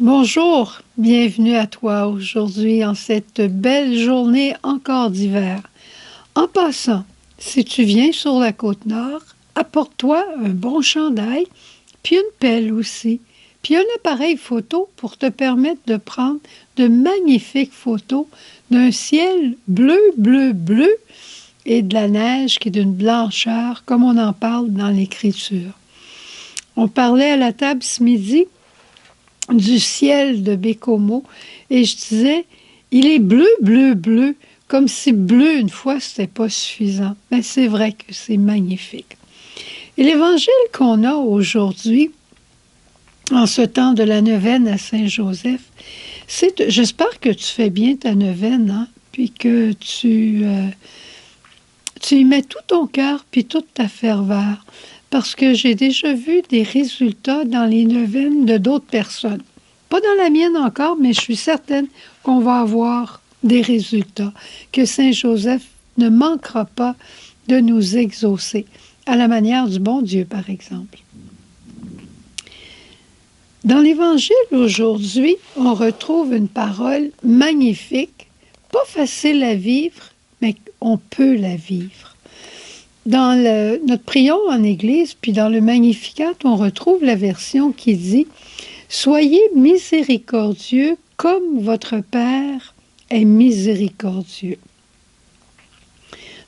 Bonjour, bienvenue à toi aujourd'hui en cette belle journée encore d'hiver. En passant, si tu viens sur la côte nord, apporte-toi un bon chandail, puis une pelle aussi, puis un appareil photo pour te permettre de prendre de magnifiques photos d'un ciel bleu, bleu, bleu et de la neige qui est d'une blancheur comme on en parle dans l'Écriture. On parlait à la table ce midi du ciel de Bécomo et je disais, il est bleu, bleu, bleu, comme si bleu une fois, c'était pas suffisant. Mais c'est vrai que c'est magnifique. Et l'évangile qu'on a aujourd'hui, en ce temps de la neuvaine à Saint-Joseph, j'espère que tu fais bien ta neuvaine, hein, puis que tu y mets tout ton cœur, puis toute ta ferveur, parce que j'ai déjà vu des résultats dans les neuvaines de d'autres personnes. Pas dans la mienne encore, mais je suis certaine qu'on va avoir des résultats, que Saint-Joseph ne manquera pas de nous exaucer, à la manière du bon Dieu, par exemple. Dans l'Évangile aujourd'hui, on retrouve une parole magnifique, pas facile à vivre, mais on peut la vivre. Dans notre prion en Église, puis dans le Magnificat, on retrouve la version qui dit « Soyez miséricordieux comme votre Père est miséricordieux ».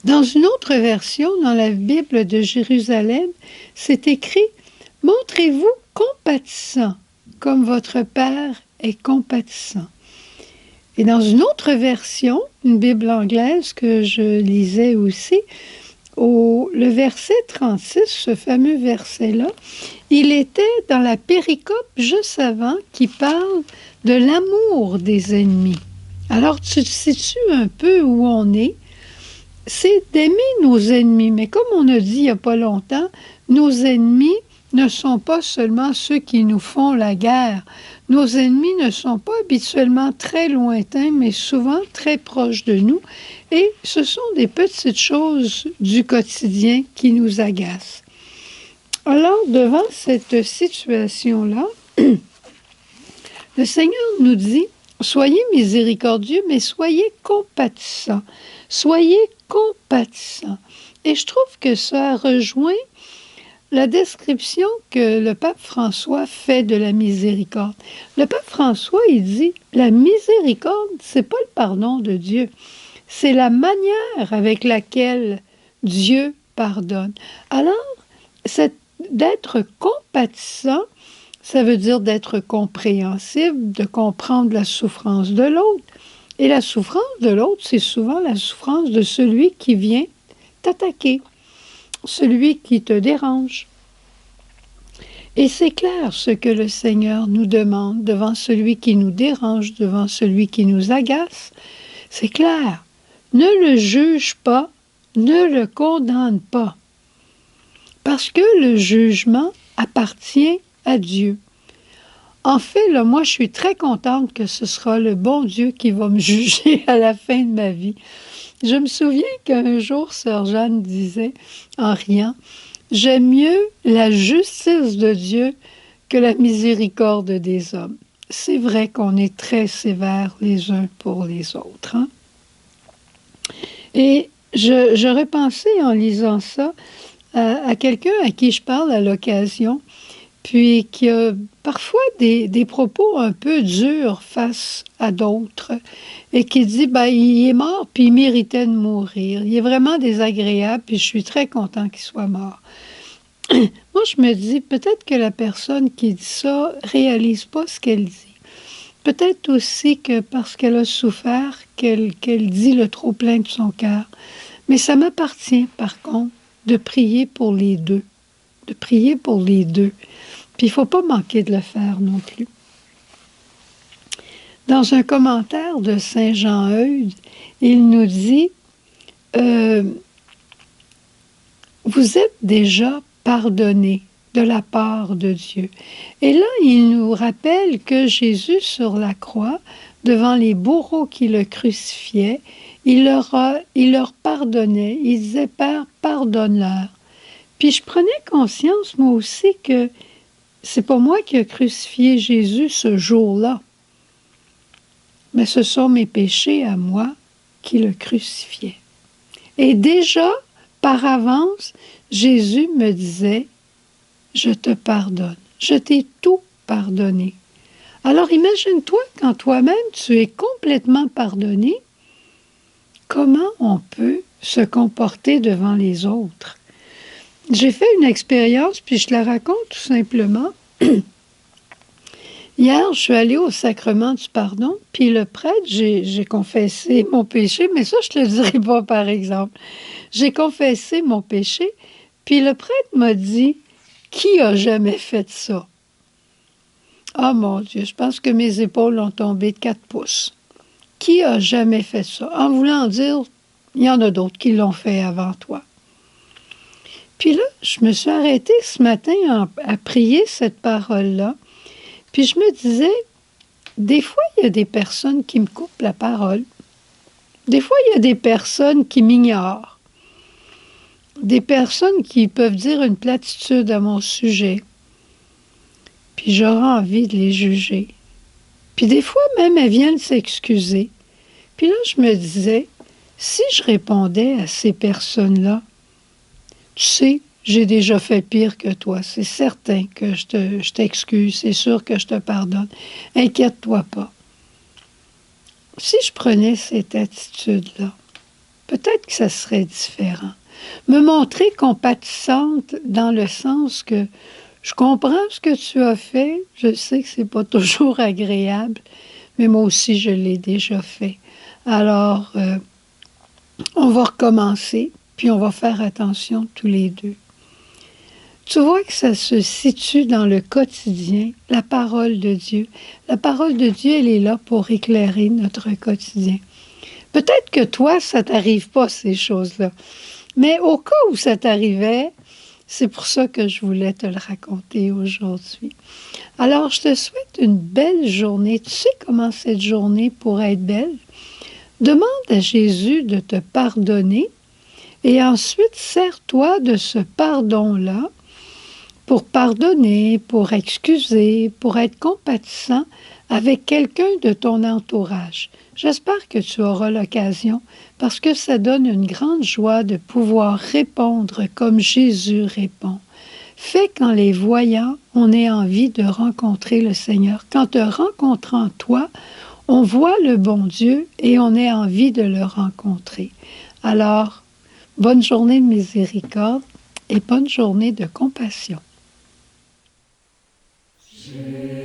Dans une autre version, dans la Bible de Jérusalem, c'est écrit « Montrez-vous compatissant comme votre Père est compatissant ». Et dans une autre version, une Bible anglaise que je lisais aussi, le verset 36, ce fameux verset-là, il était dans la péricope juste avant qui parle de l'amour des ennemis. Alors, tu te situes un peu où on est. C'est d'aimer nos ennemis. Mais comme on a dit il n'y a pas longtemps, nos ennemis ne sont pas seulement ceux qui nous font la guerre. Nos ennemis ne sont pas habituellement très lointains, mais souvent très proches de nous. Et ce sont des petites choses du quotidien qui nous agacent. Alors, devant cette situation-là, le Seigneur nous dit, soyez miséricordieux, mais soyez compatissants. Soyez compatissants. Et je trouve que ça rejoint la description que le pape François fait de la miséricorde. Le pape François, il dit, la miséricorde, c'est pas le pardon de Dieu, c'est la manière avec laquelle Dieu pardonne. Alors, d'être compatissant, ça veut dire d'être compréhensible, de comprendre la souffrance de l'autre. Et la souffrance de l'autre, c'est souvent la souffrance de celui qui vient t'attaquer, celui qui te dérange. Et c'est clair ce que le Seigneur nous demande devant celui qui nous dérange, devant celui qui nous agace. C'est clair. Ne le juge pas, ne le condamne pas. Parce que le jugement appartient à Dieu. En fait, là, moi, je suis très contente que ce sera le bon Dieu qui va me juger à la fin de ma vie. Je me souviens qu'un jour, sœur Jeanne disait, en riant, « J'aime mieux la justice de Dieu que la miséricorde des hommes. » C'est vrai qu'on est très sévères les uns pour les autres. Hein? Et je repensais en lisant ça à quelqu'un à qui je parle à l'occasion, puis qui a parfois des propos un peu durs face à d'autres, et qui dit, ben, il est mort, puis il méritait de mourir. Il est vraiment désagréable, puis je suis très content qu'il soit mort. Moi, je me dis, peut-être que la personne qui dit ça réalise pas ce qu'elle dit. Peut-être aussi que parce qu'elle a souffert, qu'elle dit le trop-plein de son cœur. Mais ça m'appartient, par contre, de prier pour les deux. De prier pour les deux. Puis il ne faut pas manquer de le faire non plus. Dans un commentaire de Saint Jean Eudes, il nous dit vous êtes déjà pardonnés de la part de Dieu. Et là, il nous rappelle que Jésus, sur la croix, devant les bourreaux qui le crucifiaient, il leur pardonnait. Il disait, Père, pardonne-leur. Puis je prenais conscience, moi aussi, que c'est pas moi qui ai crucifié Jésus ce jour-là, mais ce sont mes péchés à moi qui le crucifiaient. Et déjà, par avance, Jésus me disait, je te pardonne, je t'ai tout pardonné. Alors imagine-toi quand toi-même tu es complètement pardonné, comment on peut se comporter devant les autres? J'ai fait une expérience, puis je la raconte tout simplement. Hier, je suis allée au sacrement du pardon, puis le prêtre, j'ai confessé mon péché, mais ça, je ne te le dirai pas, par exemple. J'ai confessé mon péché, puis le prêtre m'a dit, qui a jamais fait ça? Ah mon Dieu, je pense que mes épaules ont tombé de 4 pouces. Qui a jamais fait ça? En voulant dire, il y en a d'autres qui l'ont fait avant toi. Puis là, je me suis arrêtée ce matin à prier cette parole-là. Puis je me disais, des fois, il y a des personnes qui me coupent la parole. Des fois, il y a des personnes qui m'ignorent. Des personnes qui peuvent dire une platitude à mon sujet. Puis j'aurai envie de les juger. Puis des fois, même, elles viennent s'excuser. Puis là, je me disais, si je répondais à ces personnes-là, tu sais, j'ai déjà fait pire que toi. C'est certain que je t'excuse. C'est sûr que je te pardonne. Inquiète-toi pas. Si je prenais cette attitude-là, peut-être que ça serait différent. Me montrer compatissante dans le sens que je comprends ce que tu as fait. Je sais que c'est pas toujours agréable, mais moi aussi, je l'ai déjà fait. Alors, on va recommencer, puis on va faire attention tous les deux. Tu vois que ça se situe dans le quotidien, la parole de Dieu. La parole de Dieu, elle est là pour éclairer notre quotidien. Peut-être que toi, ça t'arrive pas, ces choses-là. Mais au cas où ça t'arrivait, c'est pour ça que je voulais te le raconter aujourd'hui. Alors, je te souhaite une belle journée. Tu sais comment cette journée pourrait être belle? Demande à Jésus de te pardonner et ensuite sers-toi de ce pardon-là pour pardonner, pour excuser, pour être compatissant avec quelqu'un de ton entourage. J'espère que tu auras l'occasion parce que ça donne une grande joie de pouvoir répondre comme Jésus répond. Fais qu'en les voyant, on ait envie de rencontrer le Seigneur. Qu'en te rencontrant toi, on voit le bon Dieu et on ait envie de le rencontrer. Alors, bonne journée de miséricorde et bonne journée de compassion. Jésus.